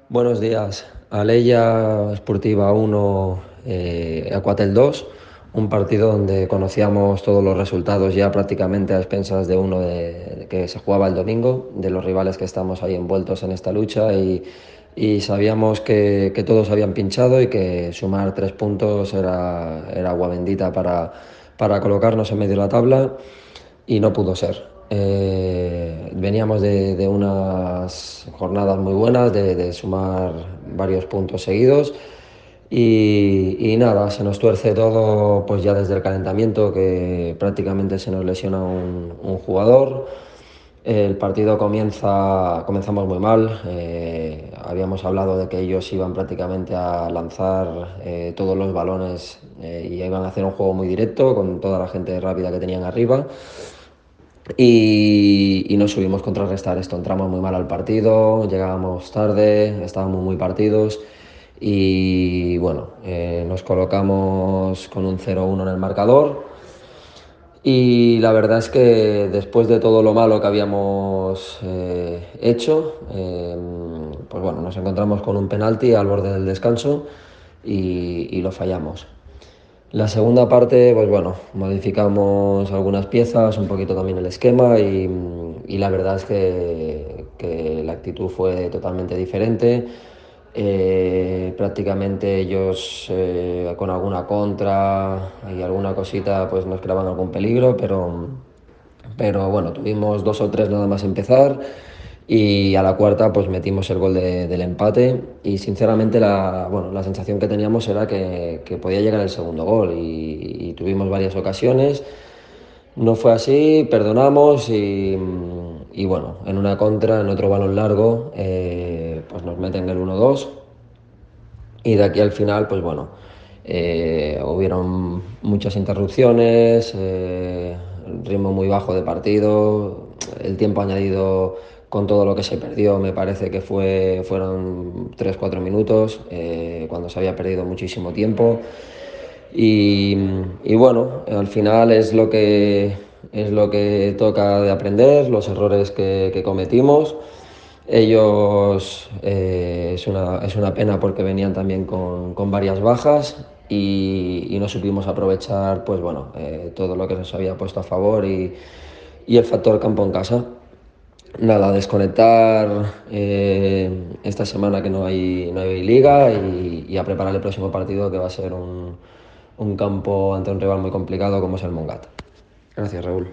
Buenos días. Aleya Esportiva 1, Aquatel 2, un partido donde conocíamos todos los resultados ya prácticamente a expensas de que se jugaba el domingo, de los rivales que estamos ahí envueltos en esta lucha y sabíamos que todos habían pinchado y que sumar 3 puntos era agua bendita para colocarnos en medio de la tabla y no pudo ser. Veníamos de unas jornadas muy buenas, de sumar varios puntos seguidos y nada, se nos tuerce todo pues ya desde el calentamiento, que prácticamente se nos lesiona un jugador. El partido comenzamos muy mal. Habíamos hablado de que ellos iban prácticamente a lanzar todos los balones y iban a hacer un juego muy directo con toda la gente rápida que tenían arriba. Y no subimos contrarrestar esto. Entramos muy mal al partido, llegábamos tarde, estábamos muy partidos y bueno, nos colocamos con un 0-1 en el marcador. Y la verdad es que después de todo lo malo que habíamos hecho, pues bueno, nos encontramos con un penalti al borde del descanso y lo fallamos. La segunda parte, pues bueno, modificamos algunas piezas, un poquito también el esquema y la verdad es que la actitud fue totalmente diferente. Prácticamente ellos con alguna contra y alguna cosita pues nos creaban algún peligro, pero bueno, tuvimos dos o tres nada más empezar y a la cuarta pues metimos el gol del empate y sinceramente bueno, la sensación que teníamos era que podía llegar el segundo gol y tuvimos varias ocasiones. No fue así, perdonamos y bueno, en una contra, en otro balón largo, pues nos meten el 1-2 y de aquí al final, pues bueno, hubieron muchas interrupciones, ritmo muy bajo de partido, el tiempo añadido con todo lo que se perdió me parece que fueron 3 4 minutos, cuando se había perdido muchísimo tiempo. Y bueno, al final es lo que toca de aprender, los errores que cometimos. Ellos es una pena porque venían también con varias bajas y no supimos aprovechar pues bueno, todo lo que nos había puesto a favor y el factor campo en casa. Nada, desconectar esta semana que no hay liga y a preparar el próximo partido que va a ser un campo ante un rival muy complicado como es el Montgat. Gracias, Raúl.